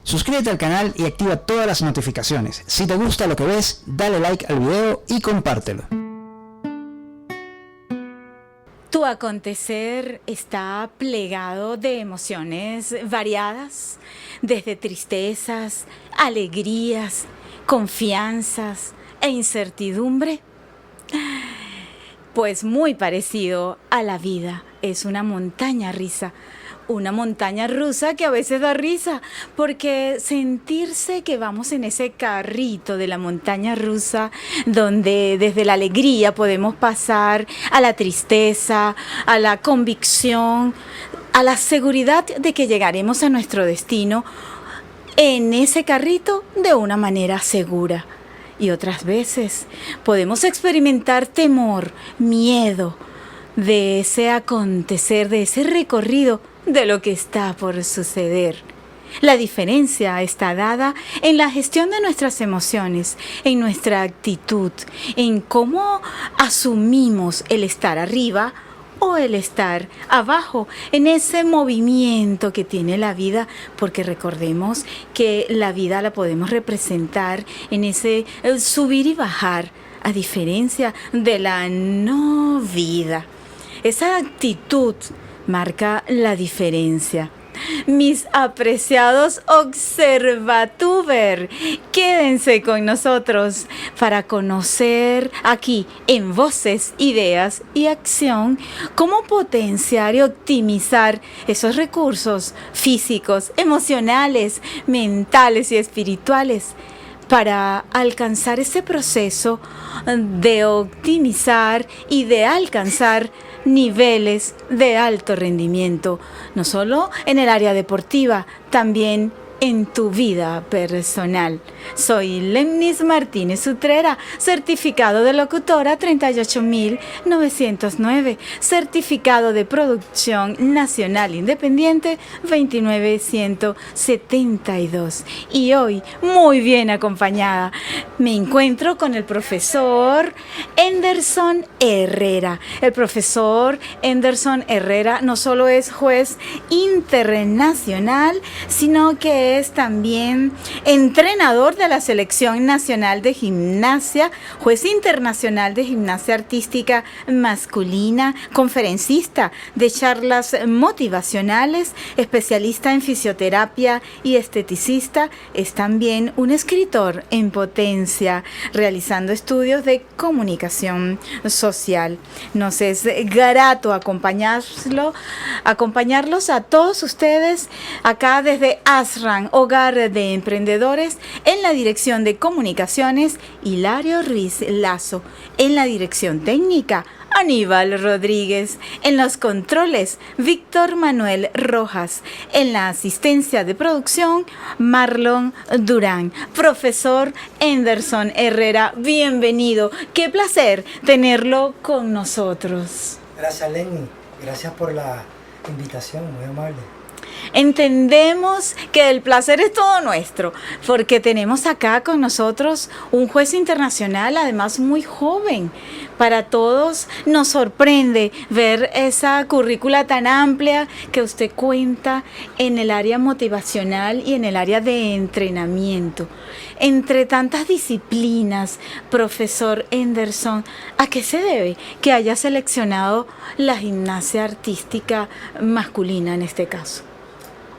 Suscríbete al canal y activa todas las notificaciones. Si te gusta lo que ves, dale like al video y compártelo. Tu acontecer está plegado de emociones variadas, desde tristezas, alegrías, confianzas e incertidumbre. Pues muy parecido a la vida, es una montaña rusa. Una montaña rusa que a veces da risa, porque sentirse que vamos en ese carrito de la montaña rusa, donde desde la alegría podemos pasar a la tristeza, a la convicción, a la seguridad de que llegaremos a nuestro destino en ese carrito de una manera segura. Y otras veces podemos experimentar temor, miedo de ese acontecer, de ese recorrido, de lo que está por suceder. La diferencia está dada en la gestión de nuestras emociones, en nuestra actitud, en cómo asumimos el estar arriba o el estar abajo, en ese movimiento que tiene la vida, porque recordemos que la vida la podemos representar en ese subir y bajar, a diferencia de la no vida. Esa actitud marca la diferencia. Mis apreciados observatuber, quédense con nosotros para conocer aquí en Voces, Ideas y Acción cómo potenciar y optimizar esos recursos físicos, emocionales, mentales y espirituales para alcanzar ese proceso de optimizar y de alcanzar niveles de alto rendimiento, no solo en el área deportiva, también en tu vida personal. Soy Lemnis Martínez Utrera, certificado de locutora 38909, certificado de producción nacional independiente 29172. Y hoy, muy bien acompañada, me encuentro con el profesor Enderson Herrera. El profesor Enderson Herrera no solo es juez internacional, sino que es también entrenador de la Selección Nacional de Gimnasia, juez internacional de gimnasia artística masculina, conferencista de charlas motivacionales, especialista en fisioterapia y esteticista. Es también un escritor en potencia, realizando estudios de comunicación social. Nos es grato acompañarlos a todos ustedes acá desde ASRAN, Hogar de Emprendedores, en la dirección de comunicaciones, Hilario Ruiz Lazo, en la dirección técnica, Aníbal Rodríguez, en los controles, Víctor Manuel Rojas, en la asistencia de producción, Marlon Durán. Profesor Enderson Herrera, bienvenido. Qué placer tenerlo con nosotros. Gracias, Lenny. Gracias por la invitación, muy amable. Entendemos que el placer es todo nuestro, porque tenemos acá con nosotros un juez internacional, además muy joven. Para todos nos sorprende ver esa currícula tan amplia que usted cuenta en el área motivacional y en el área de entrenamiento. Entre tantas disciplinas, profesor Enderson, ¿a qué se debe que haya seleccionado la gimnasia artística masculina en este caso?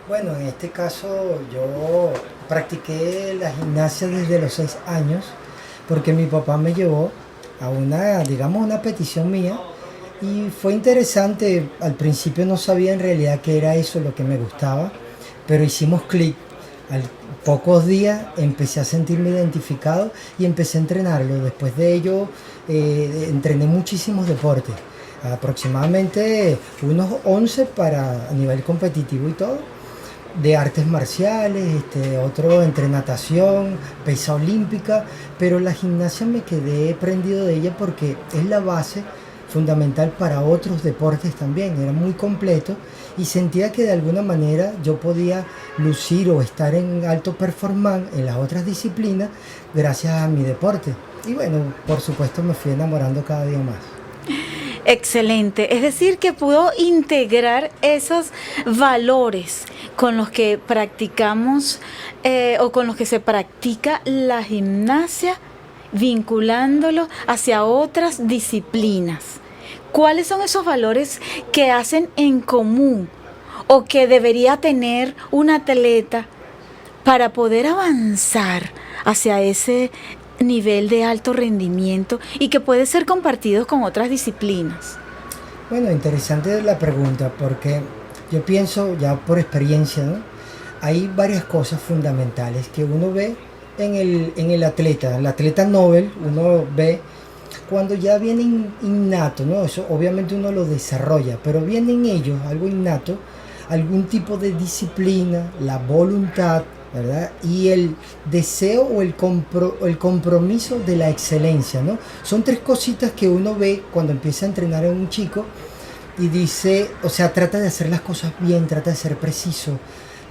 Bueno, en este caso yo practiqué la gimnasia desde los 6 años porque mi papá me llevó a una petición mía, y fue interesante. Al principio no sabía en realidad qué era eso lo que me gustaba, pero hicimos clic. Al pocos días empecé a sentirme identificado y empecé a entrenarlo. Después de ello entrené muchísimos deportes, aproximadamente unos 11 a nivel competitivo y todo, de artes marciales, otro entre natación, pesa olímpica, pero la gimnasia me quedé prendido de ella porque es la base fundamental para otros deportes también. Era muy completo y sentía que de alguna manera yo podía lucir o estar en alto performance en las otras disciplinas gracias a mi deporte. Y bueno, por supuesto me fui enamorando cada día más. Excelente, es decir, que pudo integrar esos valores con los que practicamos o con los que se practica la gimnasia, vinculándolo hacia otras disciplinas. ¿Cuáles son esos valores que hacen en común o que debería tener un atleta para poder avanzar hacia ese nivel de alto rendimiento y que puede ser compartido con otras disciplinas? Bueno, interesante la pregunta, porque yo pienso ya por experiencia, ¿no? Hay varias cosas fundamentales que uno ve en el atleta Nobel. Uno ve cuando ya viene innato, ¿no? Eso obviamente uno lo desarrolla, pero viene en ellos algo innato, algún tipo de disciplina, la voluntad, ¿verdad? Y el deseo o el compromiso de la excelencia, ¿no? Son tres cositas que uno ve cuando empieza a entrenar a un chico y dice, o sea, trata de hacer las cosas bien, trata de ser preciso,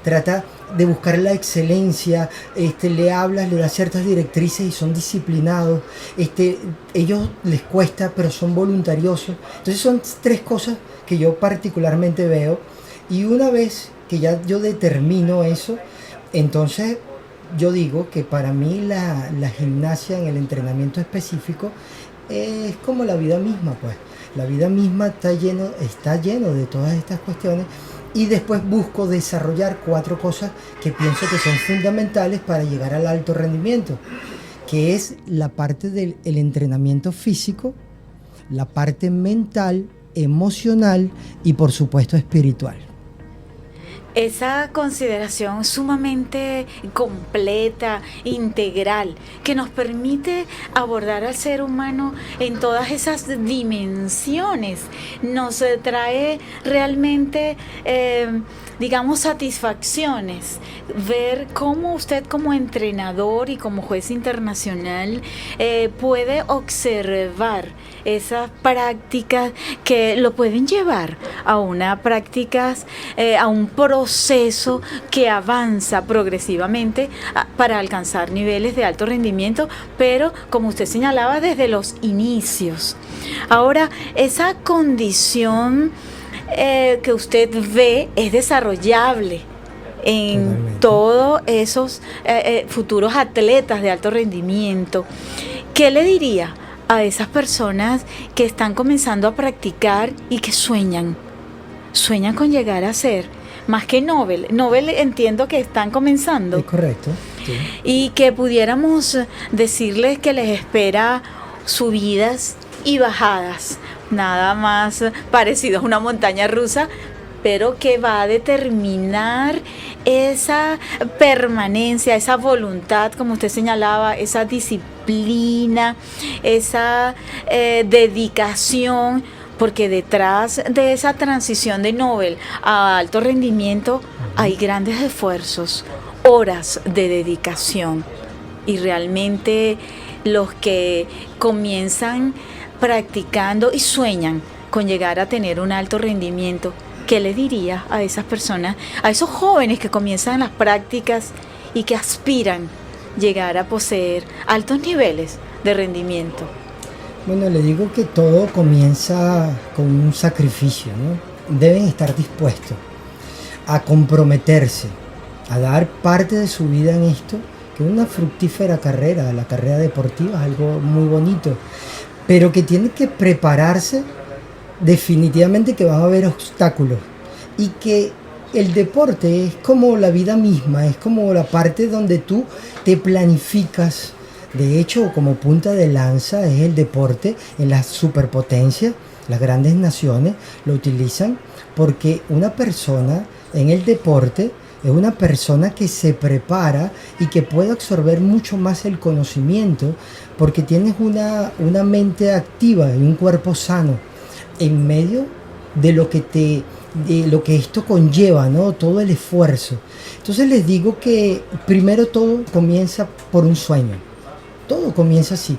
trata de buscar la excelencia, le hablas, le das ciertas directrices y son disciplinados, ellos les cuesta pero son voluntariosos. Entonces son tres cosas que yo particularmente veo, y una vez que ya yo determino eso, entonces yo digo que para mí la gimnasia en el entrenamiento específico es como la vida misma, pues. La vida misma está lleno de todas estas cuestiones, y después busco desarrollar 4 cosas que pienso que son fundamentales para llegar al alto rendimiento, que es la parte del entrenamiento físico, la parte mental, emocional y por supuesto espiritual. Esa consideración sumamente completa, integral, que nos permite abordar al ser humano en todas esas dimensiones, nos trae realmente, digamos, satisfacciones. Ver cómo usted como entrenador y como juez internacional puede observar esas prácticas que lo pueden llevar a una prácticas, a un proceso que avanza progresivamente para alcanzar niveles de alto rendimiento, pero como usted señalaba, desde los inicios. Ahora, esa condición que usted ve es desarrollable en todos esos futuros atletas de alto rendimiento. ¿Qué le diría a esas personas que están comenzando a practicar y que sueñan con llegar a ser más que Nobel? Nobel entiendo que están comenzando. Es correcto. Sí. Y que pudiéramos decirles que les espera subidas y bajadas, nada más parecido a una montaña rusa, pero que va a determinar esa permanencia, esa voluntad, como usted señalaba, esa disciplina, esa dedicación, porque detrás de esa transición de Nobel a alto rendimiento hay grandes esfuerzos, horas de dedicación, y realmente los que comienzan practicando y sueñan con llegar a tener un alto rendimiento, ¿qué le diría a esas personas, a esos jóvenes que comienzan las prácticas y que aspiran llegar a poseer altos niveles de rendimiento? Bueno, le digo que todo comienza con un sacrificio, ¿no? Deben estar dispuestos a comprometerse, a dar parte de su vida en esto, que es una fructífera carrera. La carrera deportiva es algo muy bonito, pero que tienen que prepararse. Definitivamente que van a haber obstáculos, y que el deporte es como la vida misma, es como la parte donde tú te planificas. De hecho, como punta de lanza es el deporte en las superpotencias. Las grandes naciones lo utilizan porque una persona en el deporte es una persona que se prepara y que puede absorber mucho más el conocimiento, porque tienes una mente activa y un cuerpo sano en medio de lo que esto conlleva, ¿no? Todo el esfuerzo. Entonces les digo que primero todo comienza por un sueño. Todo comienza así,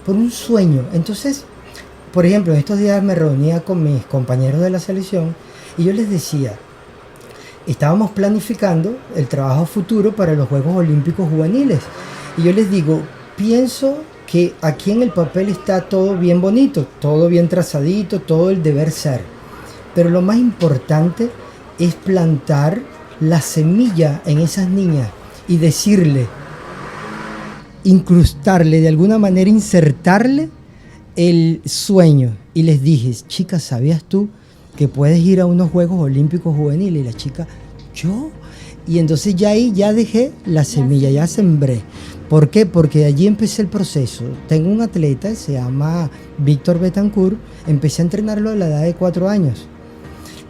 por un sueño. Entonces, por ejemplo, en estos días me reunía con mis compañeros de la selección y yo les decía, estábamos planificando el trabajo futuro para los Juegos Olímpicos Juveniles. Y yo les digo, pienso porque aquí en el papel está todo bien bonito, todo bien trazadito, todo el deber ser. Pero lo más importante es plantar la semilla en esas niñas y decirle, incrustarle, de alguna manera insertarle el sueño. Y les dije, chicas, ¿sabías tú que puedes ir a unos Juegos Olímpicos Juveniles? Y la chica, ¿yo? Y entonces ya ahí ya dejé la semilla, ya sembré. ¿Por qué? Porque allí empecé el proceso. Tengo un atleta, se llama Víctor Betancourt, empecé a entrenarlo a la edad de 4 años.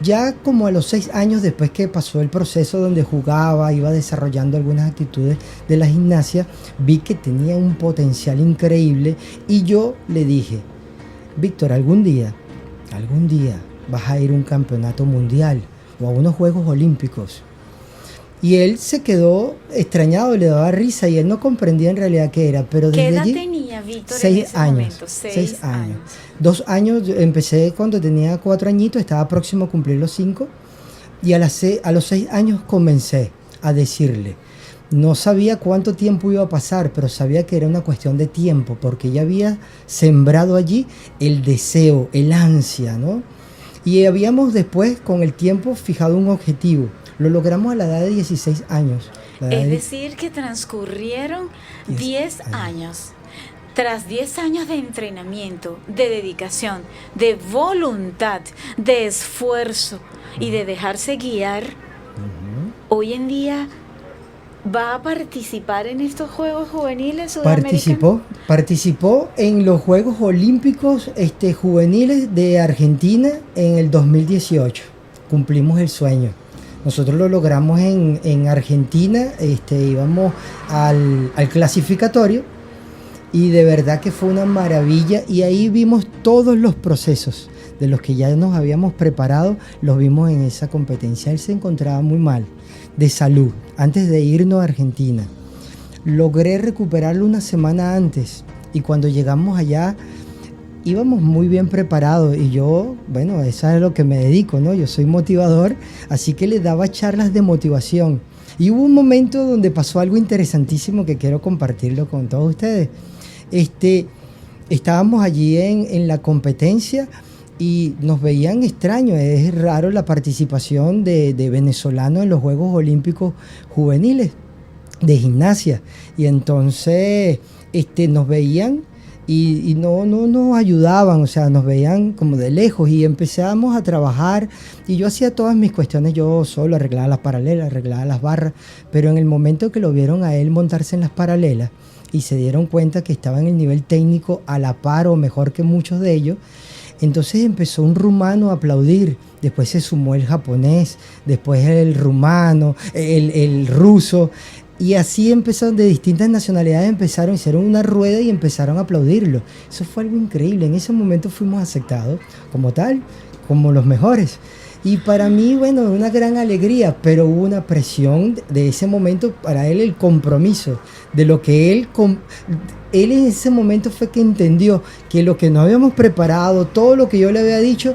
Ya como a los 6 años, después que pasó el proceso donde jugaba, iba desarrollando algunas actitudes de la gimnasia, vi que tenía un potencial increíble y yo le dije, Víctor, algún día vas a ir a un campeonato mundial o a unos Juegos Olímpicos. Y él se quedó extrañado, le daba risa y él no comprendía en realidad qué era. Pero desde ¿Qué edad allí, tenía Víctor 6 en ese años, momento? 6 años. 2 años, empecé cuando tenía 4 añitos, estaba próximo a cumplir los 5. Y a los 6 años comencé a decirle. No sabía cuánto tiempo iba a pasar, pero sabía que era una cuestión de tiempo, porque ya había sembrado allí el deseo, el ansia, ¿no? Y habíamos después, con el tiempo, fijado un objetivo. Lo logramos a la edad de 16 años. Es decir, que transcurrieron 10 años. Tras 10 años de entrenamiento, de dedicación, de voluntad, de esfuerzo y de dejarse guiar, hoy en día va a participar en estos Juegos Juveniles Sudamericanos. Participó en los Juegos Olímpicos Juveniles de Argentina en el 2018. Cumplimos el sueño. Nosotros lo logramos en Argentina, íbamos al clasificatorio y de verdad que fue una maravilla y ahí vimos todos los procesos de los que ya nos habíamos preparado, los vimos en esa competencia. Él se encontraba muy mal de salud antes de irnos a Argentina. Logré recuperarlo una semana antes y cuando llegamos allá íbamos muy bien preparados y yo, bueno, eso es a lo que me dedico, ¿no? Yo soy motivador, así que le daba charlas de motivación. Y hubo un momento donde pasó algo interesantísimo que quiero compartirlo con todos ustedes. Estábamos allí en la competencia y nos veían extraños. Es raro la participación de venezolanos en los Juegos Olímpicos Juveniles de gimnasia. Y entonces nos veían y no nos ayudaban, o sea, nos veían como de lejos y empezamos a trabajar y yo hacía todas mis cuestiones yo solo, arreglaba las paralelas, arreglaba las barras, pero en el momento que lo vieron a él montarse en las paralelas y se dieron cuenta que estaba en el nivel técnico a la par o mejor que muchos de ellos, entonces empezó un rumano a aplaudir, después se sumó el japonés, después el rumano, el ruso. Y así empezaron, de distintas nacionalidades hicieron una rueda y empezaron a aplaudirlo. Eso fue algo increíble. En ese momento fuimos aceptados como tal, como los mejores. Y para mí, bueno, una gran alegría, pero hubo una presión de ese momento para él, el compromiso de lo que él en ese momento fue que entendió que lo que no habíamos preparado, todo lo que yo le había dicho,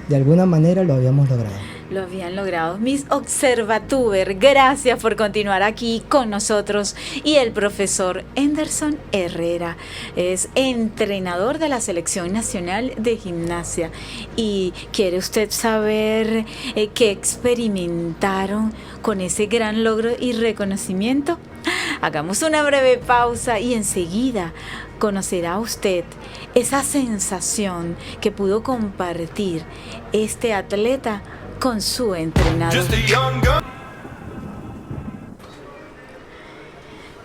de alguna manera lo habíamos logrado. Lo habían logrado. Miss Observatuber, gracias por continuar aquí con nosotros. Y el profesor Henderson Herrera es entrenador de la Selección Nacional de Gimnasia. ¿Y quiere usted saber qué experimentaron con ese gran logro y reconocimiento? Hagamos una breve pausa y enseguida conocerá usted esa sensación que pudo compartir este atleta con su entrenador.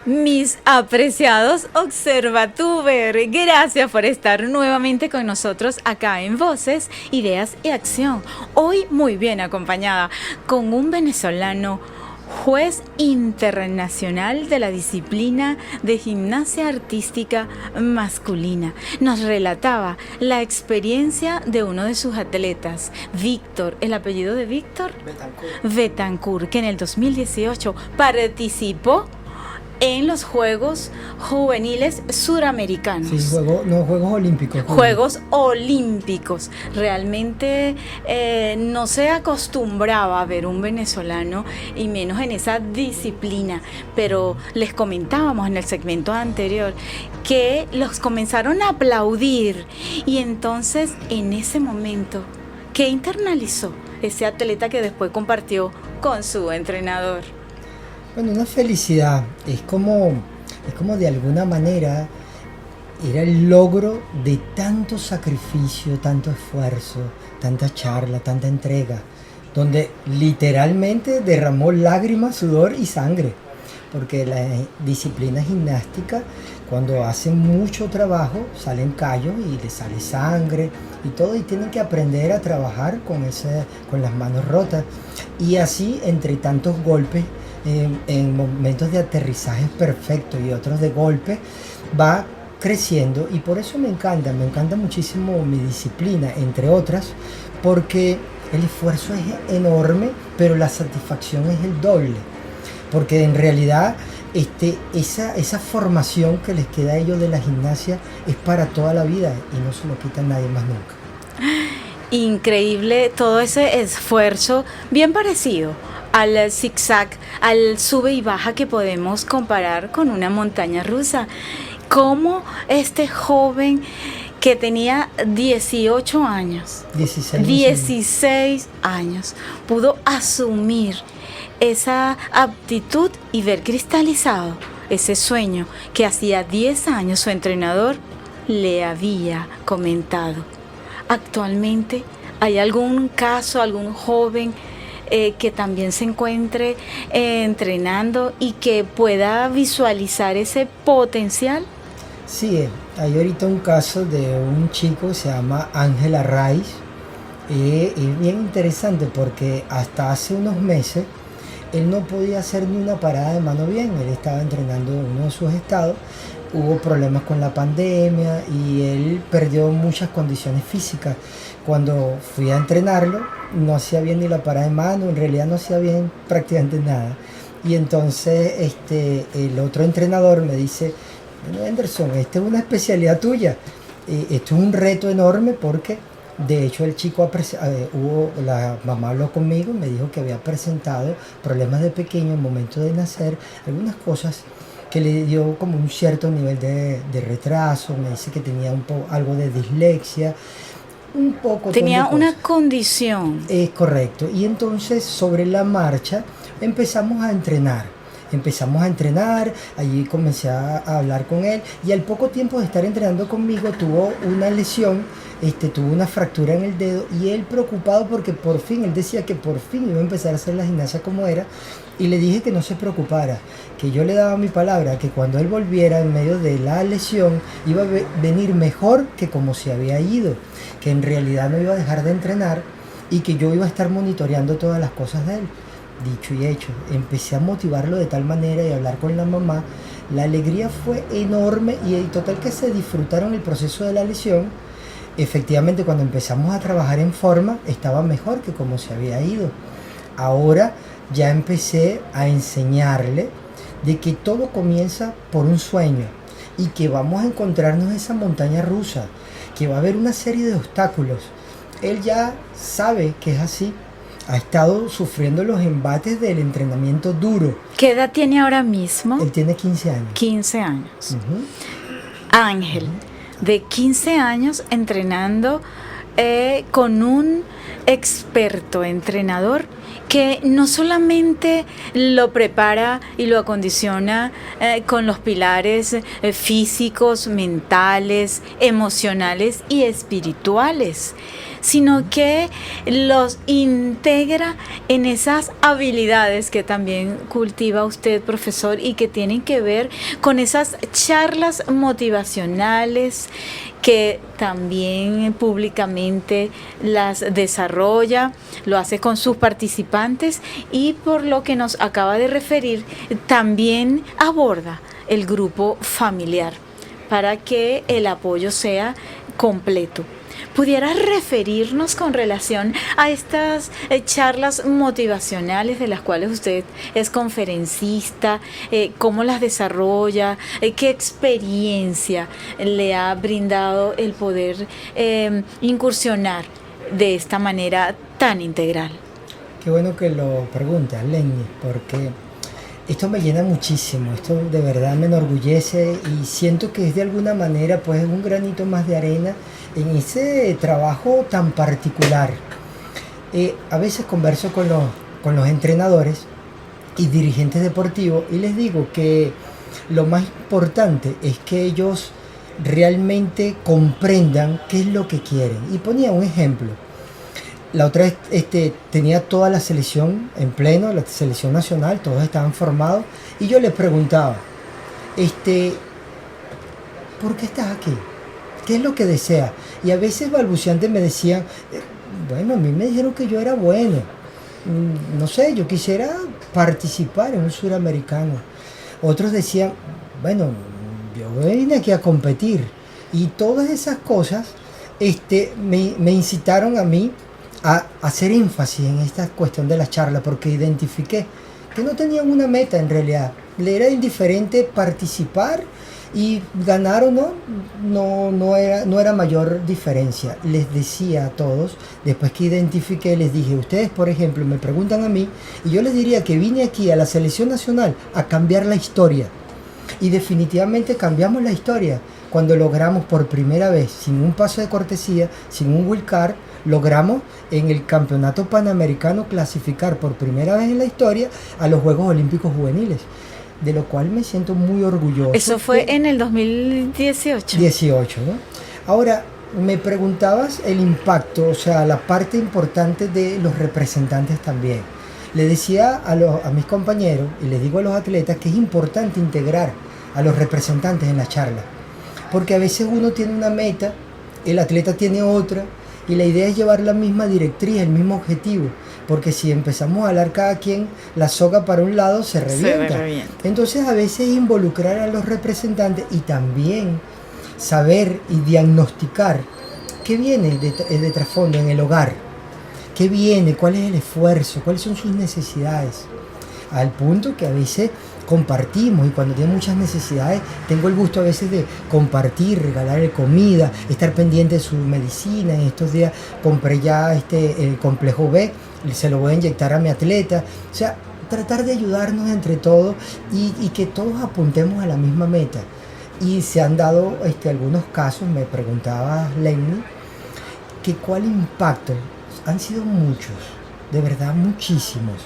Mis apreciados Observatuber, gracias por estar nuevamente con nosotros acá en Voces, Ideas y Acción. Hoy muy bien acompañada con un venezolano juez internacional de la disciplina de gimnasia artística masculina. Nos relataba la experiencia de uno de sus atletas, Víctor, el apellido de Víctor Betancourt, que en el 2018 participó en los Juegos Juveniles Suramericanos. Sí, Juegos Olímpicos. Juegos Olímpicos. Realmente no se acostumbraba a ver un venezolano y menos en esa disciplina, pero les comentábamos en el segmento anterior que los comenzaron a aplaudir y entonces en ese momento, ¿qué internalizó ese atleta que después compartió con su entrenador? Bueno, una felicidad, es como de alguna manera era el logro de tanto sacrificio, tanto esfuerzo, tanta charla, tanta entrega, donde literalmente derramó lágrimas, sudor y sangre, porque la disciplina gimnástica, cuando hacen mucho trabajo, salen callos y les sale sangre y todo, y tienen que aprender a trabajar con las manos rotas, y así entre tantos golpes, en momentos de aterrizaje perfecto y otros de golpe, va creciendo. Y por eso me encanta muchísimo mi disciplina, entre otras, porque el esfuerzo es enorme, pero la satisfacción es el doble, porque en realidad esa formación que les queda a ellos de la gimnasia es para toda la vida y no se lo quita nadie más nunca. Increíble todo ese esfuerzo, bien parecido al zigzag, al sube y baja que podemos comparar con una montaña rusa. Cómo este joven que tenía 18 años, 16 años, pudo asumir esa aptitud y ver cristalizado ese sueño que hacía 10 años su entrenador le había comentado. Actualmente, ¿hay algún caso, algún joven que también se encuentre entrenando y que pueda visualizar ese potencial? Sí, hay ahorita un caso de un chico que se llama Ángel Arraiz. Es bien interesante porque hasta hace unos meses él no podía hacer ni una parada de mano bien. Él estaba entrenando en uno de sus estados, hubo problemas con la pandemia y él perdió muchas condiciones físicas. Cuando fui a entrenarlo, no hacía bien ni la parada de mano, en realidad no hacía bien prácticamente nada. Y entonces el otro entrenador me dice: bueno, Anderson, esta es una especialidad tuya, esto es un reto enorme, porque de hecho el chico la mamá habló conmigo y me dijo que había presentado problemas de pequeño en el momento de nacer, algunas cosas que le dio como un cierto nivel de retraso. Me dice que tenía algo de dislexia, un poco. Tenía una condición. Es correcto. Y entonces sobre la marcha empezamos a entrenar, allí comencé a hablar con él, y al poco tiempo de estar entrenando conmigo tuvo una lesión, tuvo una fractura en el dedo, y él preocupado porque por fin, él decía que por fin iba a empezar a hacer la gimnasia como era, y le dije que no se preocupara, que yo le daba mi palabra, que cuando él volviera en medio de la lesión iba a venir mejor que como se había ido, que en realidad no iba a dejar de entrenar y que yo iba a estar monitoreando todas las cosas de él. Dicho y hecho, empecé a motivarlo de tal manera y a hablar con la mamá. La alegría fue enorme y total que se disfrutaron el proceso de la lesión. Efectivamente, cuando empezamos a trabajar en forma, estaba mejor que como se había ido. Ahora ya empecé a enseñarle de que todo comienza por un sueño y que vamos a encontrarnos esa montaña rusa, que va a haber una serie de obstáculos. Él ya sabe que es así. Ha estado sufriendo los embates del entrenamiento duro. ¿Qué edad tiene ahora mismo? Él tiene 15 años. 15 años. Uh-huh. Ángel, de 15 años entrenando con un experto entrenador que no solamente lo prepara y lo acondiciona con los pilares físicos, mentales, emocionales y espirituales, sino que los integra en esas habilidades que también cultiva usted, profesor, y que tienen que ver con esas charlas motivacionales que también públicamente las desarrolla, lo hace con sus participantes, y por lo que nos acaba de referir, también aborda el grupo familiar para que el apoyo sea completo. ¿Pudieras referirnos con relación a estas charlas motivacionales de las cuales usted es conferencista? ¿Cómo las desarrolla? ¿Qué experiencia le ha brindado el poder incursionar de esta manera tan integral? Qué bueno que lo preguntas, Lenny, porque esto me llena muchísimo, esto de verdad me enorgullece y siento que es de alguna manera pues un granito más de arena en ese trabajo tan particular. A veces converso con los entrenadores y dirigentes deportivos y les digo que lo más importante es que ellos realmente comprendan qué es lo que quieren. Y ponía un ejemplo. La otra vez tenía toda la selección en pleno, la selección nacional, todos estaban formados y yo les preguntaba, ¿por qué estás aquí? ¿Qué es lo que deseas? Y a veces balbuceantes me decían, bueno, a mí me dijeron que yo era bueno, no sé, yo quisiera participar en un suramericano. Otros decían, bueno, yo vine aquí a competir. Y todas esas cosas me incitaron a mí a hacer énfasis en esta cuestión de la charla, porque identifiqué que no tenían una meta en realidad. Le era indiferente participar y ganar o no era mayor diferencia. Les decía a todos, después que identifiqué, les dije, ustedes por ejemplo me preguntan a mí y yo les diría que vine aquí a la selección nacional a cambiar la historia. Y definitivamente cambiamos la historia cuando logramos por primera vez, sin un paso de cortesía, sin un wild card, logramos en el campeonato panamericano clasificar por primera vez en la historia a los Juegos Olímpicos Juveniles, de lo cual me siento muy orgulloso. Eso fue en el 2018. 18, ¿no? Ahora, me preguntabas el impacto, o sea, la parte importante de los representantes también. Le decía a mis compañeros y les digo a los atletas que es importante integrar a los representantes en la charla, porque a veces uno tiene una meta, el atleta tiene otra, y la idea es llevar la misma directriz, el mismo objetivo, porque si empezamos a hablar cada quien la soga para un lado, se revienta. Entonces a veces involucrar a los representantes y también saber y diagnosticar qué viene de trasfondo en el hogar, qué viene, cuál es el esfuerzo, cuáles son sus necesidades, al punto que a veces compartimos, y cuando tiene muchas necesidades tengo el gusto a veces de compartir, regalarle comida, estar pendiente de su medicina. En estos días compré ya el complejo B, se lo voy a inyectar a mi atleta. O sea, tratar de ayudarnos entre todos y que todos apuntemos a la misma meta. Y se han dado algunos casos, me preguntaba Lenny, que cuál impacto. Han sido muchos, de verdad muchísimos.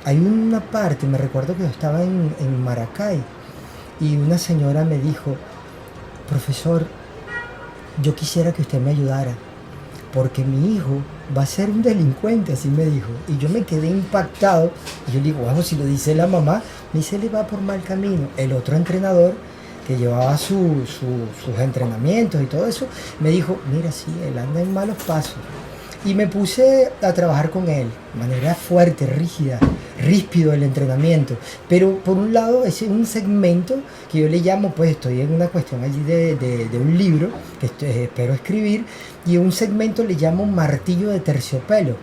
Hay una parte, me recuerdo que yo estaba en Maracay y una señora me dijo, profesor, yo quisiera que usted me ayudara porque mi hijo va a ser un delincuente, así me dijo. Y yo me quedé impactado y yo digo, wow, si lo dice la mamá, me dice, le va por mal camino. El otro entrenador que llevaba sus entrenamientos y todo eso, me dijo, mira, sí, él anda en malos pasos. Y me puse a trabajar con él, de manera fuerte, rígida, ríspido el entrenamiento. Pero por un lado es un segmento que yo le llamo, pues estoy en una cuestión allí de un libro que espero escribir, y un segmento le llamo martillo de terciopelo.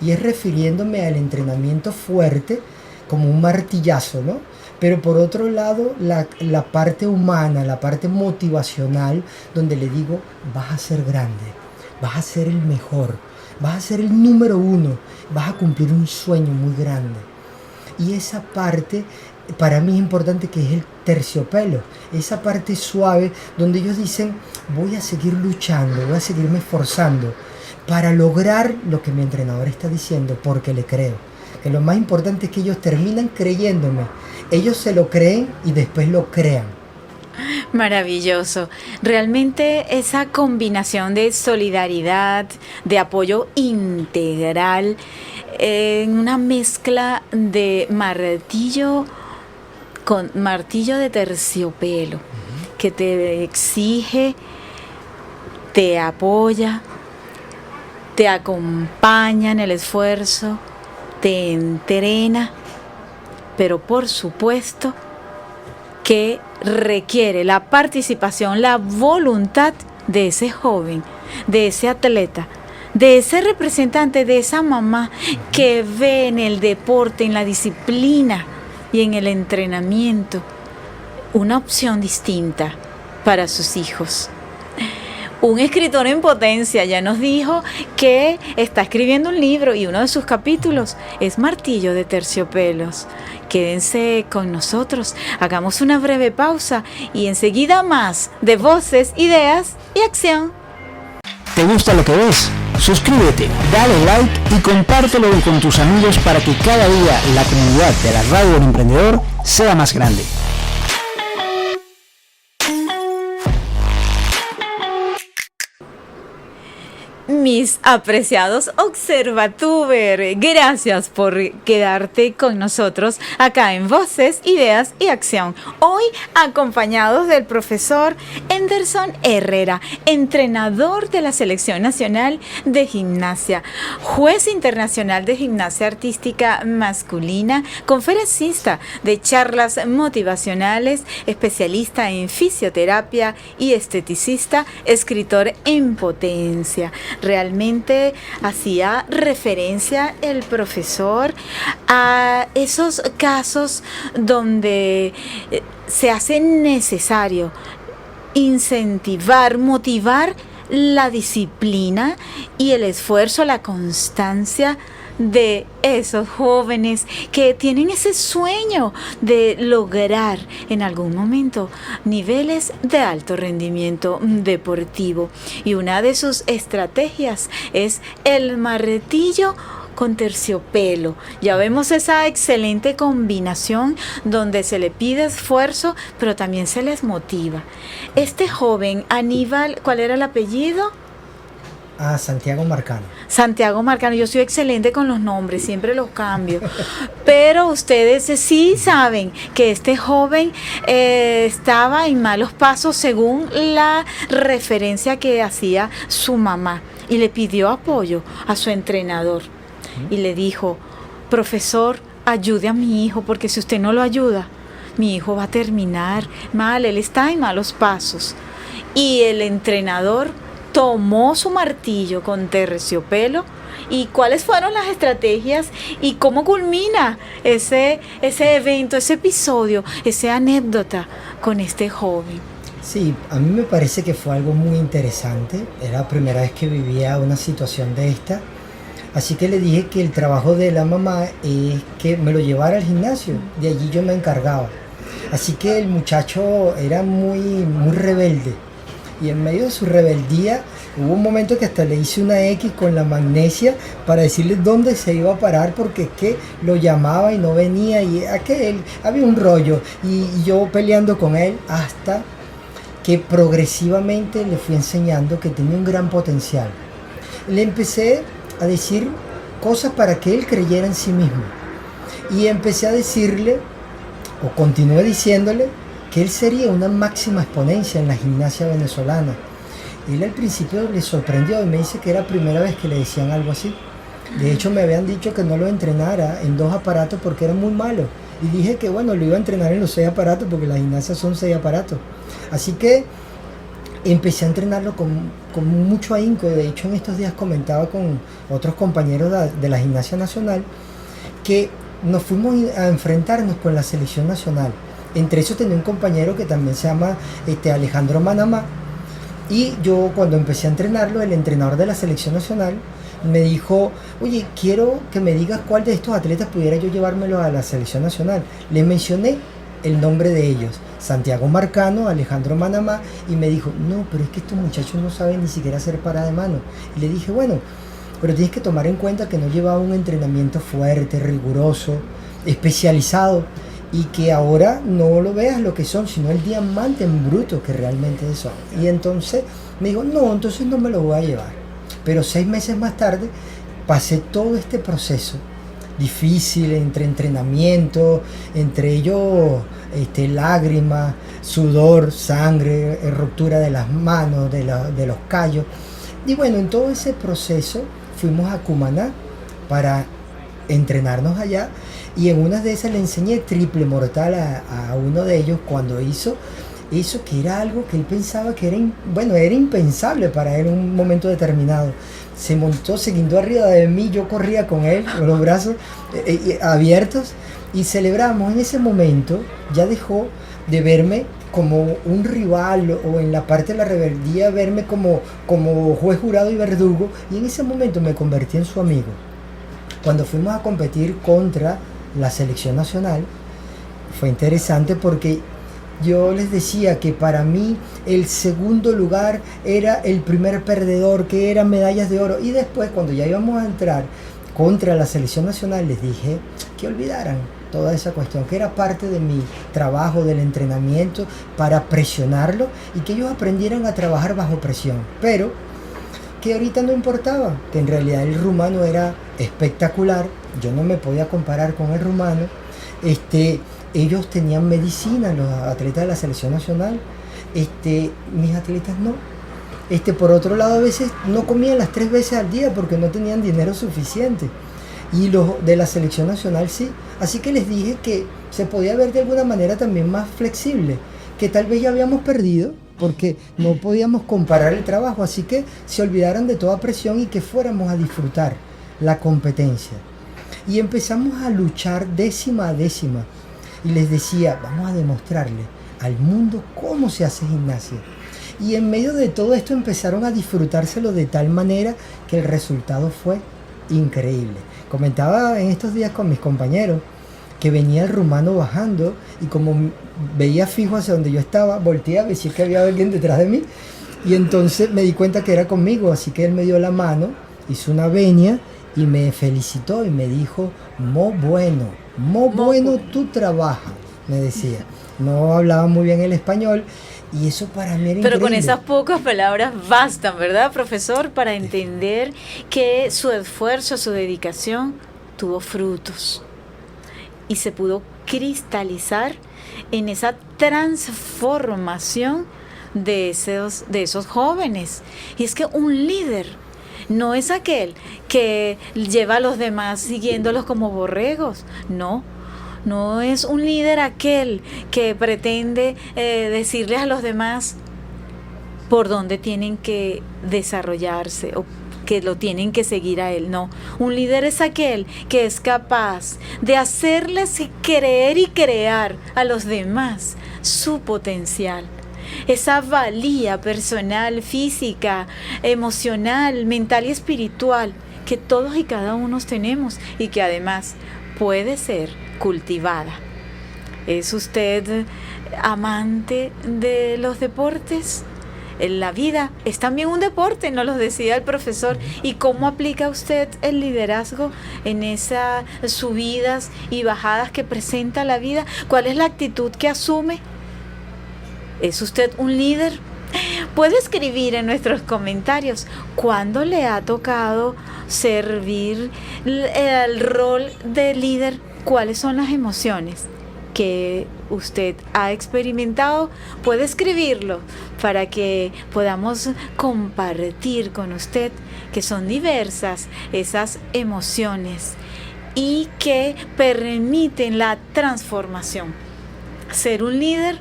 Y es refiriéndome al entrenamiento fuerte como un martillazo, ¿no? Pero por otro lado, la parte humana, la parte motivacional, donde le digo, vas a ser grande, vas a ser el mejor, vas a ser el número uno, vas a cumplir un sueño muy grande. Y esa parte para mí es importante, que es el terciopelo, esa parte suave donde ellos dicen, voy a seguir luchando, voy a seguirme esforzando para lograr lo que mi entrenador está diciendo, porque le creo. Que lo más importante es que ellos terminan creyéndome, ellos se lo creen y después lo crean. Maravilloso. Realmente esa combinación de solidaridad, de apoyo integral, en una mezcla de martillo con martillo de terciopelo, que te exige, te apoya, te acompaña en el esfuerzo, te entrena, pero por supuesto que requiere la participación, la voluntad de ese joven, de ese atleta, de ese representante, de esa mamá que ve en el deporte, en la disciplina y en el entrenamiento una opción distinta para sus hijos. Un escritor en potencia ya nos dijo que está escribiendo un libro y uno de sus capítulos es Martillo de Terciopelos. Quédense con nosotros, hagamos una breve pausa y enseguida más de Voces, Ideas y Acción. ¿Te gusta lo que ves? Suscríbete, dale like y compártelo con tus amigos para que cada día la comunidad de la Radio del Emprendedor sea más grande. Mis apreciados Observatuber, gracias por quedarte con nosotros acá en Voces, Ideas y Acción. Hoy acompañados del profesor Enderson Herrera, entrenador de la Selección Nacional de Gimnasia, juez internacional de gimnasia artística masculina, conferencista de charlas motivacionales, especialista en fisioterapia y esteticista, escritor en potencia. Realmente hacía referencia el profesor a esos casos donde se hace necesario incentivar, motivar la disciplina y el esfuerzo, la constancia de esos jóvenes que tienen ese sueño de lograr en algún momento niveles de alto rendimiento deportivo. Y una de sus estrategias es el martillo con terciopelo. Ya vemos esa excelente combinación donde se le pide esfuerzo, pero también se les motiva. Este joven, Aníbal, ¿cuál era el apellido? Santiago Marcano. Santiago Marcano, yo soy excelente con los nombres, siempre los cambio. Pero ustedes sí saben que este joven estaba en malos pasos según la referencia que hacía su mamá y le pidió apoyo a su entrenador y le dijo: profesor, ayude a mi hijo, porque si usted no lo ayuda, mi hijo va a terminar mal, él está en malos pasos. Y el entrenador tomó su martillo con terciopelo. ¿Y cuáles fueron las estrategias y cómo culmina ese evento, ese episodio, esa anécdota con este joven? Sí, a mí me parece que fue algo muy interesante. Era la primera vez que vivía una situación de esta. Así que le dije que el trabajo de la mamá es que me lo llevara al gimnasio. De allí yo me encargaba. Así que el muchacho era muy rebelde. Y en medio de su rebeldía hubo un momento que hasta le hice una X con la magnesia para decirle dónde se iba a parar, porque es que lo llamaba y no venía y había un rollo y yo peleando con él hasta que progresivamente le fui enseñando que tenía un gran potencial. Le empecé a decir cosas para que él creyera en sí mismo y empecé a decirle, o continué diciéndole, que él sería una máxima exponencia en la gimnasia venezolana. Él al principio le sorprendió y me dice que era la primera vez que le decían algo así. De hecho me habían dicho que no lo entrenara en 2 aparatos porque era muy malo. Y dije que bueno, lo iba a entrenar en los 6 aparatos porque la gimnasia son 6 aparatos. Así que empecé a entrenarlo con mucho ahínco. De hecho en estos días comentaba con otros compañeros de la Gimnasia Nacional que nos fuimos a enfrentarnos con la selección nacional. Entre esos tenía un compañero que también se llama Alejandro Manamá, y yo cuando empecé a entrenarlo, el entrenador de la selección nacional me dijo: oye, quiero que me digas cuál de estos atletas pudiera yo llevármelo a la selección nacional. Le mencioné el nombre de ellos, Santiago Marcano, Alejandro Manamá, y me dijo: no, pero es que estos muchachos no saben ni siquiera hacer parada de mano. Y le dije: bueno, pero tienes que tomar en cuenta que no llevaba un entrenamiento fuerte, riguroso, especializado, y que ahora no lo veas lo que son, sino el diamante en bruto que realmente son. Y entonces me dijo: no, entonces no me lo voy a llevar. Pero 6 meses más tarde pasé todo este proceso difícil entre entrenamiento, entre ellos lágrimas, sudor, sangre, ruptura de las manos, de los callos. Y bueno, en todo ese proceso fuimos a Cumaná para entrenarnos allá, y en una de esas le enseñé triple mortal a uno de ellos cuando hizo, eso que era algo que él pensaba que era, bueno, era impensable para él en un momento determinado. Se montó, se guindó arriba de mí, yo corría con él, con los brazos abiertos, y celebramos en ese momento. Ya dejó de verme como un rival o en la parte de la rebeldía, verme como juez, jurado y verdugo, y en ese momento me convertí en su amigo. Cuando fuimos a competir contra la selección nacional, fue interesante porque yo les decía que para mí el segundo lugar era el primer perdedor, que eran medallas de oro, y después cuando ya íbamos a entrar contra la selección nacional les dije que olvidaran toda esa cuestión, que era parte de mi trabajo, del entrenamiento, para presionarlo y que ellos aprendieran a trabajar bajo presión, pero que ahorita no importaba, que en realidad el rumano era espectacular, yo no me podía comparar con el rumano. Ellos tenían medicina, los atletas de la selección nacional, mis atletas no. Por otro lado, a veces no comían las 3 veces al día porque no tenían dinero suficiente, y los de la selección nacional sí. Así que les dije que se podía ver de alguna manera también más flexible, que tal vez ya habíamos perdido porque no podíamos comparar el trabajo, así que se olvidaran de toda presión y que fuéramos a disfrutar la competencia. Y empezamos a luchar décima a décima, y les decía, vamos a demostrarle al mundo cómo se hace gimnasia. Y en medio de todo esto empezaron a disfrutárselo de tal manera que el resultado fue increíble. Comentaba en estos días con mis compañeros que venía el rumano bajando, y como veía fijo hacia donde yo estaba, volteé a ver si es que había alguien detrás de mí, y entonces me di cuenta que era conmigo, así que él me dio la mano, hizo una venia y me felicitó y me dijo, muy bueno tu trabajo, me decía. No hablaba muy bien el español, y eso para mí era increíble. Pero con esas pocas palabras bastan, ¿verdad, profesor? Para entender que su esfuerzo, su dedicación tuvo frutos y se pudo cristalizar en esa transformación de esos jóvenes. Y es que un líder no es aquel que lleva a los demás siguiéndolos como borregos, no. No es un líder aquel que pretende decirles a los demás por dónde tienen que desarrollarse o que lo tienen que seguir a él. No, un líder es aquel que es capaz de hacerles creer y crear a los demás su potencial. Esa valía personal, física, emocional, mental y espiritual que todos y cada uno tenemos, y que además puede ser cultivada. ¿Es usted amante de los deportes? La vida es también un deporte, nos lo decía el profesor. ¿Y cómo aplica usted el liderazgo en esas subidas y bajadas que presenta la vida? ¿Cuál es la actitud que asume? ¿Es usted un líder? Puede escribir en nuestros comentarios cuándo le ha tocado servir el rol de líder, cuáles son las emociones que usted ha experimentado. Puede escribirlo para que podamos compartir con usted que son diversas esas emociones y que permiten la transformación. Ser un líder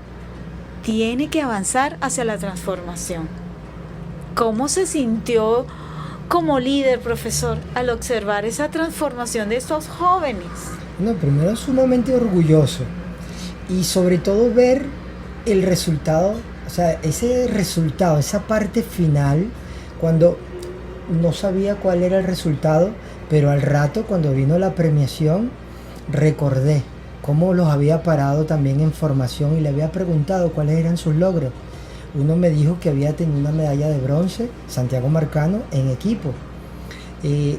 tiene que avanzar hacia la transformación. ¿Cómo se sintió como líder, profesor, al observar esa transformación de estos jóvenes? No, primero sumamente orgulloso, y sobre todo ver el resultado, o sea, ese resultado, esa parte final, cuando no sabía cuál era el resultado, pero al rato cuando vino la premiación recordé cómo los había parado también en formación y le había preguntado cuáles eran sus logros. Uno me dijo que había tenido una medalla de bronce, Santiago Marcano, en equipo.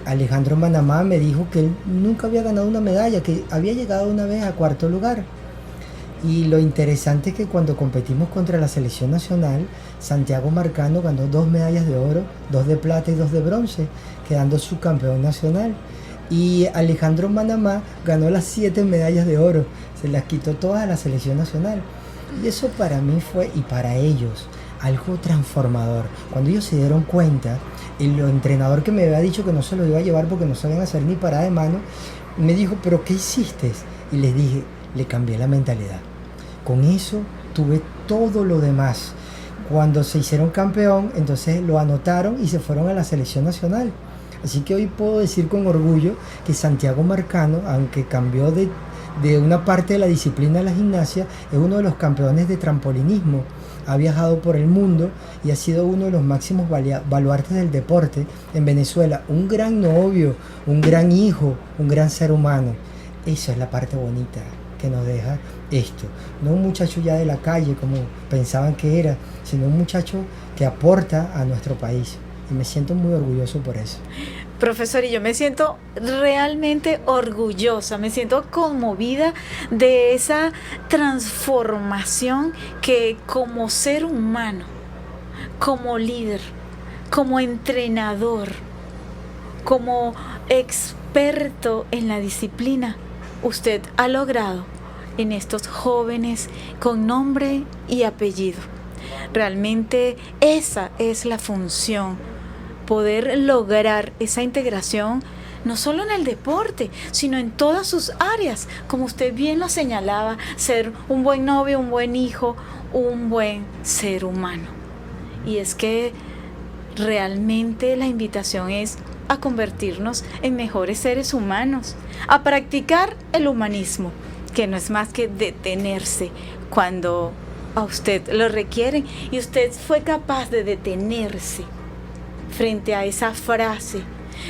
Alejandro Manamá me dijo que él nunca había ganado una medalla, que había llegado una vez a 4º lugar. Y lo interesante es que cuando competimos contra la selección nacional, Santiago Marcano ganó 2 medallas de oro, 2 de plata y 2 de bronce, quedando subcampeón nacional. Y Alejandro Manamá ganó las 7 medallas de oro, se las quitó todas a la selección nacional. Y eso para mí fue, y para ellos, algo transformador. Cuando ellos se dieron cuenta, el entrenador que me había dicho que no se lo iba a llevar porque no sabían hacer ni parada de mano, me dijo, ¿pero qué hiciste? Y les dije, le cambié la mentalidad. Con eso tuve todo lo demás. Cuando se hicieron campeón, entonces lo anotaron y se fueron a la selección nacional. Así que hoy puedo decir con orgullo que Santiago Marcano, aunque cambió de una parte de la disciplina a la gimnasia, es uno de los campeones de trampolinismo. Ha viajado por el mundo y ha sido uno de los máximos baluartes del deporte en Venezuela. Un gran novio, un gran hijo, un gran ser humano. Esa es la parte bonita que nos deja esto. No un muchacho ya de la calle como pensaban que era, sino un muchacho que aporta a nuestro país. Y me siento muy orgulloso por eso. Profesor, y yo me siento realmente orgullosa, me siento conmovida de esa transformación que como ser humano, como líder, como entrenador, como experto en la disciplina, usted ha logrado en estos jóvenes con nombre y apellido. Realmente esa es la función, poder lograr esa integración no solo en el deporte, sino en todas sus áreas, como usted bien lo señalaba, ser un buen novio, un buen hijo, un buen ser humano. Y es que realmente la invitación es a convertirnos en mejores seres humanos, a practicar el humanismo, que no es más que detenerse cuando a usted lo requieren, y usted fue capaz de detenerse frente a esa frase,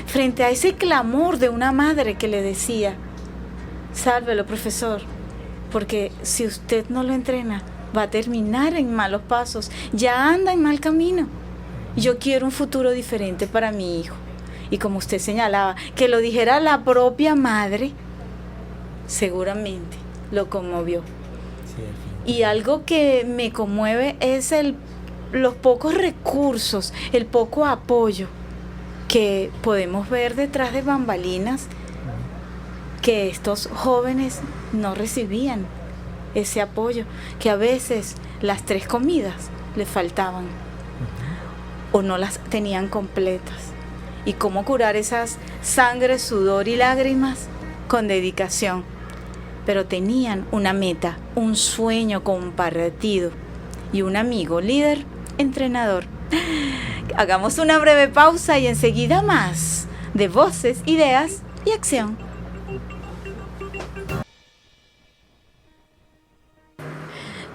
frente a ese clamor de una madre que le decía: sálvelo, profesor, porque si usted no lo entrena va a terminar en malos pasos, ya anda en mal camino. Yo quiero un futuro diferente para mi hijo. Y como usted señalaba, que lo dijera la propia madre, seguramente lo conmovió. Sí, y algo que me conmueve es los pocos recursos, el poco apoyo que podemos ver detrás de bambalinas, que estos jóvenes no recibían ese apoyo, que a veces las 3 comidas les faltaban o no las tenían completas. Y cómo curar esas sangre, sudor y lágrimas con dedicación. Pero tenían una meta, un sueño compartido y un amigo líder, entrenador. Hagamos una breve pausa y enseguida más de Voces, Ideas y Acción.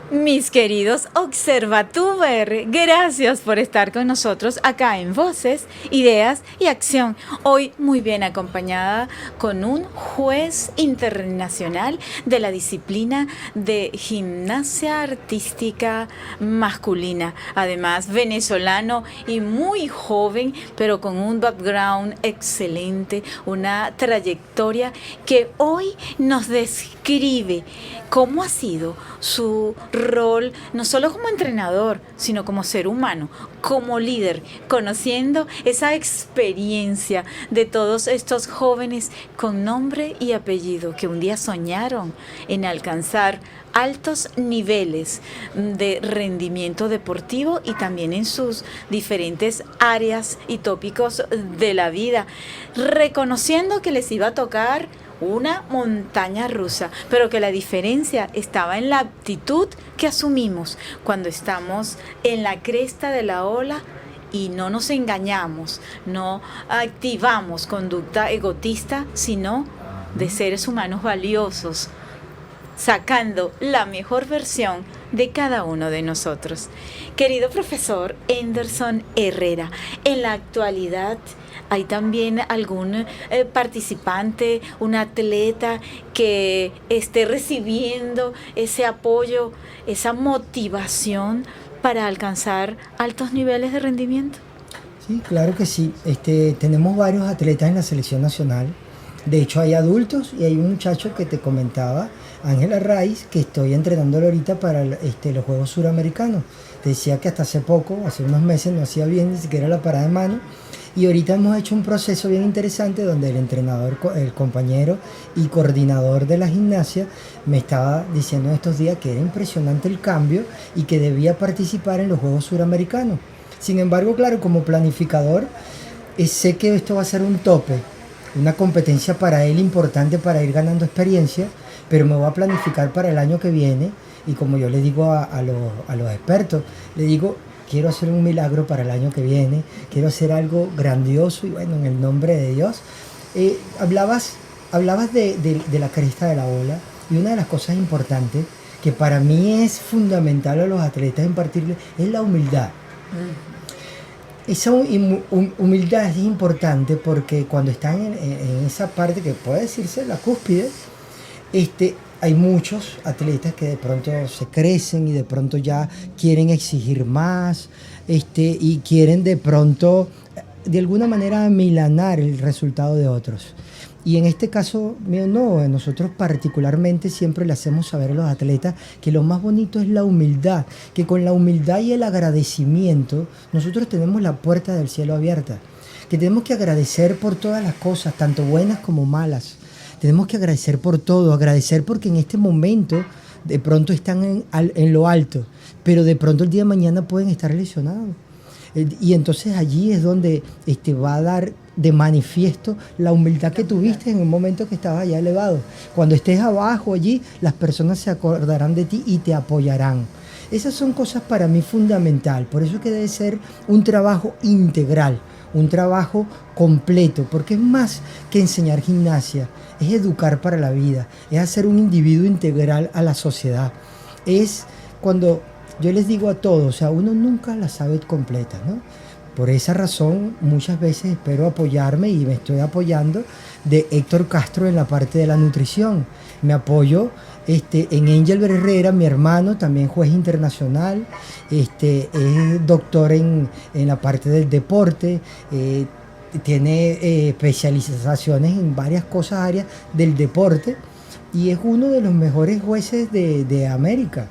Mis queridos Observatuber, gracias por estar con nosotros acá en Voces, Ideas y Acción. Hoy muy bien acompañada con un juez internacional de la disciplina de gimnasia artística masculina. Además, venezolano y muy joven, pero con un background excelente, una trayectoria que hoy nos describe cómo ha sido su rol, no solo como entrenador, sino como ser humano, como líder, conociendo esa experiencia de todos estos jóvenes con nombre y apellido que un día soñaron en alcanzar altos niveles de rendimiento deportivo y también en sus diferentes áreas y tópicos de la vida, reconociendo que les iba a tocar una montaña rusa, pero que la diferencia estaba en la actitud que asumimos cuando estamos en la cresta de la ola y no nos engañamos, no activamos conducta egotista, sino de seres humanos valiosos, sacando la mejor versión de cada uno de nosotros. Querido profesor Anderson Herrera, en la actualidad ¿hay también algún participante, un atleta que esté recibiendo ese apoyo, esa motivación para alcanzar altos niveles de rendimiento? Sí, claro que sí. Tenemos varios atletas en la selección nacional. De hecho, hay adultos y hay un muchacho que te comentaba, Ángel Arraiz, que estoy entrenándolo ahorita para los Juegos Suramericanos. Te decía que hasta hace poco, hace unos meses, no hacía bien ni siquiera la parada de mano. Y ahorita hemos hecho un proceso bien interesante donde el entrenador, el compañero y coordinador de la gimnasia me estaba diciendo en estos días que era impresionante el cambio y que debía participar en los Juegos Suramericanos. Sin embargo, claro, como planificador, sé que esto va a ser un tope, una competencia para él importante para ir ganando experiencia, pero me voy a planificar para el año que viene. Y como yo le digo a los expertos, le digo, quiero hacer un milagro para el año que viene, quiero hacer algo grandioso y bueno, en el nombre de Dios. Hablabas de la cresta de la ola, y una de las cosas importantes que para mí es fundamental a los atletas impartirles es la humildad. Esa humildad es importante porque cuando están en esa parte que puede decirse la cúspide, hay muchos atletas que de pronto se crecen y de pronto ya quieren exigir más, y quieren de pronto de alguna manera amilanar el resultado de otros. Y en este caso mío no, nosotros particularmente siempre le hacemos saber a los atletas que lo más bonito es la humildad, que con la humildad y el agradecimiento nosotros tenemos la puerta del cielo abierta, que tenemos que agradecer por todas las cosas, tanto buenas como malas. Tenemos que agradecer por todo, agradecer porque en este momento de pronto están en lo alto, pero de pronto el día de mañana pueden estar lesionados. Y entonces allí es donde va a dar de manifiesto la humildad que tuviste en el momento que estabas allá elevado. Cuando estés abajo allí, las personas se acordarán de ti y te apoyarán. Esas son cosas para mí fundamental. Por eso que debe ser un trabajo integral, un trabajo completo, porque es más que enseñar gimnasia, es educar para la vida, es hacer un individuo integral a la sociedad. Es cuando yo les digo a todos, o sea, uno nunca la sabe completa, ¿no? Por esa razón, muchas veces espero apoyarme y me estoy apoyando de Héctor Castro en la parte de la nutrición. Me apoyo en Engelbert Herrera, mi hermano, también juez internacional, es doctor en la parte del deporte, tiene especializaciones en varias cosas, áreas del deporte, y es uno de los mejores jueces de América.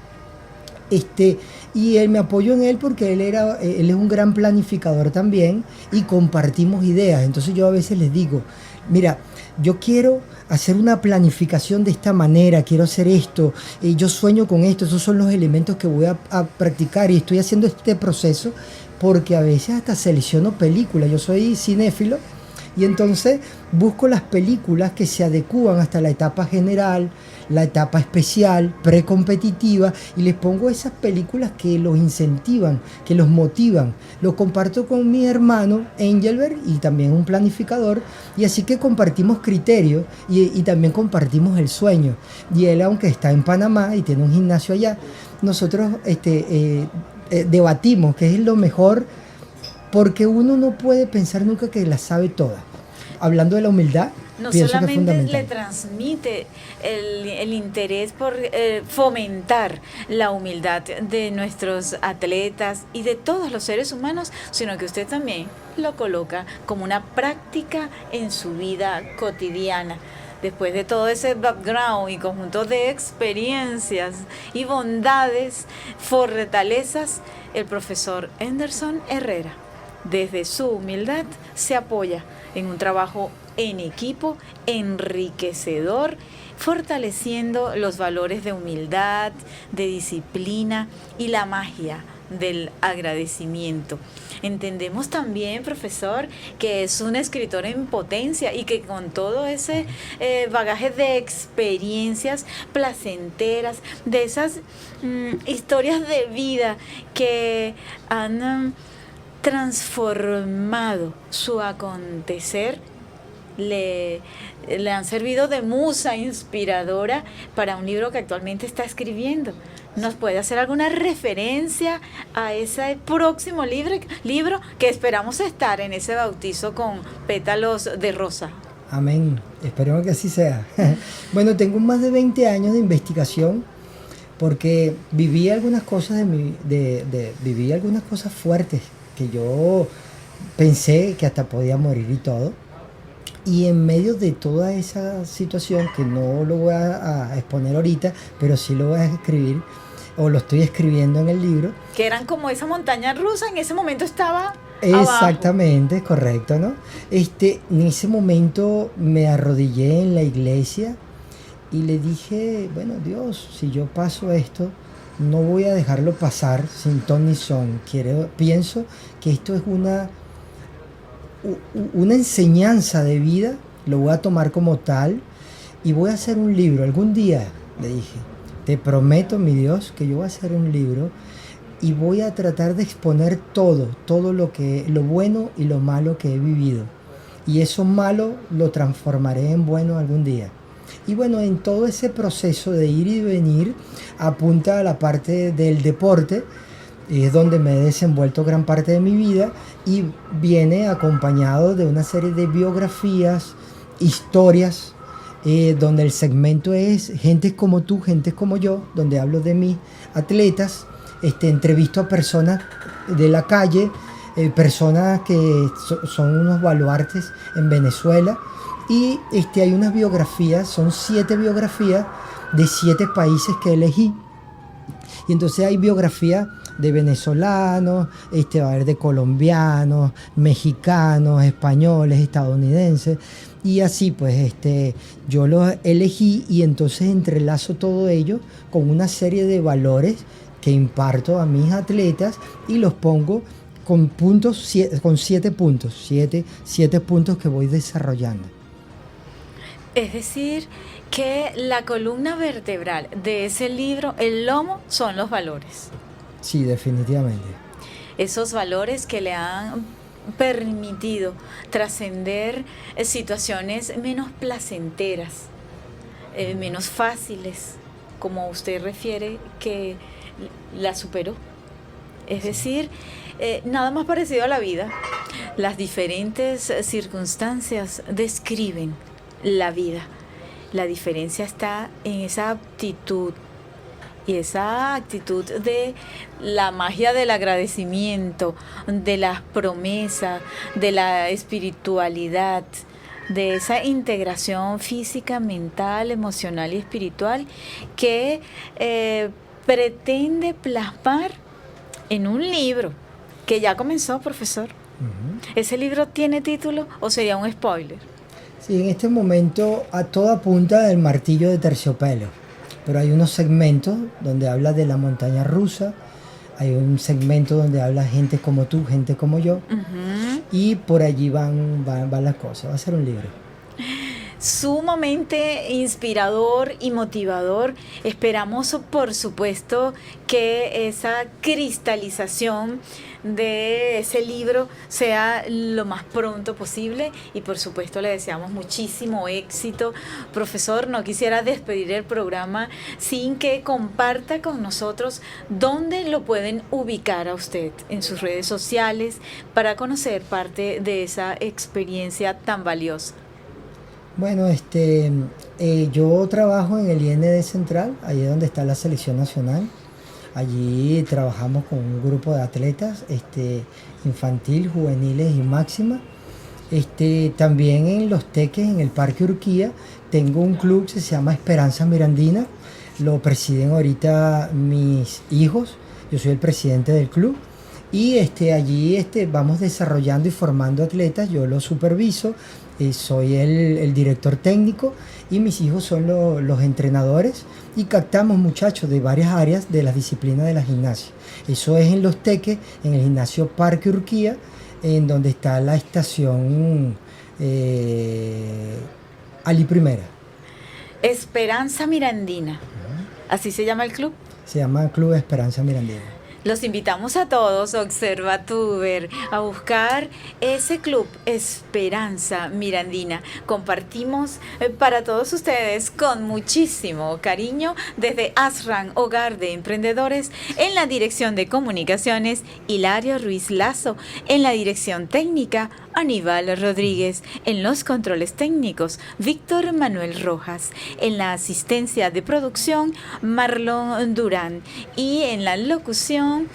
Y me apoyo en él porque él es un gran planificador también y compartimos ideas. Entonces yo a veces les digo, mira, yo quiero hacer una planificación de esta manera, quiero hacer esto, yo sueño con esto, esos son los elementos que voy a practicar y estoy haciendo este proceso porque a veces hasta selecciono películas. Yo soy cinéfilo y entonces busco las películas que se adecúan hasta la etapa general, la etapa especial, precompetitiva, y les pongo esas películas que los incentivan, que los motivan. Lo comparto con mi hermano Engelbert y también un planificador, y así que compartimos criterios y también compartimos el sueño. Y él, aunque está en Panamá y tiene un gimnasio allá, nosotros debatimos qué es lo mejor, porque uno no puede pensar nunca que la sabe toda. Hablando de la humildad, no pienso solamente que es le transmite el interés por fomentar la humildad de nuestros atletas y de todos los seres humanos, sino que usted también lo coloca como una práctica en su vida cotidiana. Después de todo ese background y conjunto de experiencias y bondades, fortalezas, el profesor Henderson Herrera, desde su humildad, se apoya en un trabajo en equipo enriquecedor, fortaleciendo los valores de humildad, de disciplina y la magia del agradecimiento. Entendemos también, profesor, que es un escritor en potencia y que con todo ese bagaje de experiencias placenteras, de esas historias de vida que han transformado su acontecer, le han servido de musa inspiradora para un libro que actualmente está escribiendo. ¿Nos puede hacer alguna referencia a ese próximo libro que esperamos estar en ese bautizo con pétalos de rosa? Amén, esperemos que así sea. Bueno, tengo más de 20 años de investigación porque viví algunas cosas viví algunas cosas fuertes que yo pensé que hasta podía morir y todo. Y en medio de toda esa situación, que no lo voy a exponer ahorita, pero sí lo voy a escribir, o lo estoy escribiendo en el libro. Que eran como esa montaña rusa, en ese momento estaba Exactamente, abajo. Correcto, ¿no? En ese momento me arrodillé en la iglesia y le dije, bueno, Dios, si yo paso esto, no voy a dejarlo pasar sin ton ni son. Pienso que esto es una enseñanza de vida, lo voy a tomar como tal y voy a hacer un libro algún día, le dije. Te prometo, mi Dios, que yo voy a hacer un libro y voy a tratar de exponer todo lo bueno y lo malo que he vivido. Y eso malo lo transformaré en bueno algún día. Y bueno, en todo ese proceso de ir y venir, apunta a la parte del deporte, es donde me he desenvuelto gran parte de mi vida, y viene acompañado de una serie de biografías, historias, donde el segmento es gente como tú, gente como yo, donde hablo de mis atletas, entrevisto a personas de la calle, personas que son unos baluartes en Venezuela, y hay unas biografías, son 7 biografías de 7 países que elegí. Y entonces hay biografías de venezolanos, va a haber de colombianos, mexicanos, españoles, estadounidenses, y así pues yo los elegí y entonces entrelazo todo ello con una serie de valores que imparto a mis atletas y los pongo con puntos, con 7 puntos, 7 puntos que voy desarrollando. Es decir, que la columna vertebral de ese libro, el lomo, son los valores. Sí, definitivamente. Esos valores que le han permitido trascender situaciones menos placenteras, menos fáciles, como usted refiere que la superó. Es decir, nada más parecido a la vida. Las diferentes circunstancias describen la vida. La diferencia está en esa aptitud, y esa actitud de la magia del agradecimiento, de las promesas, de la espiritualidad, de esa integración física, mental, emocional y espiritual que pretende plasmar en un libro que ya comenzó, profesor. Uh-huh. ¿Ese libro tiene título o sería un spoiler? Sí, en este momento a toda punta del martillo de terciopelo, pero hay unos segmentos donde habla de la montaña rusa, hay un segmento donde habla gente como tú, gente como yo, uh-huh. Y por allí van las cosas, va a ser un libro. Sumamente inspirador y motivador. Esperamos, por supuesto, que esa cristalización de ese libro sea lo más pronto posible y por supuesto le deseamos muchísimo éxito. Profesor, no quisiera despedir el programa sin que comparta con nosotros dónde lo pueden ubicar a usted en sus redes sociales para conocer parte de esa experiencia tan valiosa. Bueno, yo trabajo en el IND Central, ahí es donde está la selección nacional. Allí trabajamos con un grupo de atletas, infantil, juveniles y máxima. También en Los Teques, en el Parque Urquía, tengo un club que se llama Esperanza Mirandina. Lo presiden ahorita mis hijos, yo soy el presidente del club. Y allí vamos desarrollando y formando atletas, yo los superviso. Soy el director técnico y mis hijos son los entrenadores y captamos muchachos de varias áreas de las disciplinas de la gimnasia. Eso es en Los Teques, en el gimnasio Parque Urquía, en donde está la estación Ali Primera. Esperanza Mirandina, ¿así se llama el club? Se llama Club Esperanza Mirandina. Los invitamos a todos, Observatuber, a buscar ese club Esperanza Mirandina. Compartimos para todos ustedes con muchísimo cariño desde ASRAN, Hogar de Emprendedores, en la dirección de comunicaciones, Hilario Ruiz Lazo, en la dirección técnica, Aníbal Rodríguez, en los controles técnicos, Víctor Manuel Rojas, en la asistencia de producción, Marlon Durán, y en la locución,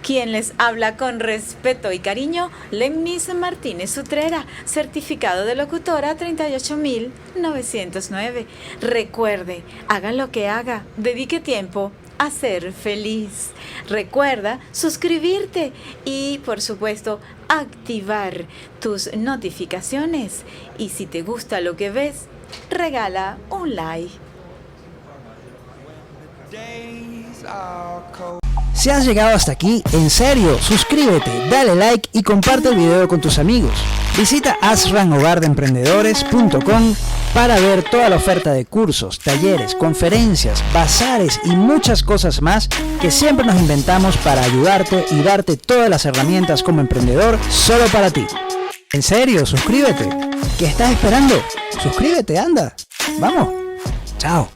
quien les habla con respeto y cariño, Lemnis Martínez Utrera, certificado de locutora 38.909. Recuerde, haga lo que haga, dedique tiempo a ser feliz. Recuerda suscribirte y, por supuesto, activar tus notificaciones. Y si te gusta lo que ves, regala un like. Si has llegado hasta aquí, en serio, suscríbete, dale like y comparte el video con tus amigos. Visita asranhogardeemprendedores.com para ver toda la oferta de cursos, talleres, conferencias, bazares y muchas cosas más que siempre nos inventamos para ayudarte y darte todas las herramientas como emprendedor solo para ti. En serio, suscríbete. ¿Qué estás esperando? Suscríbete, anda. Vamos. Chao.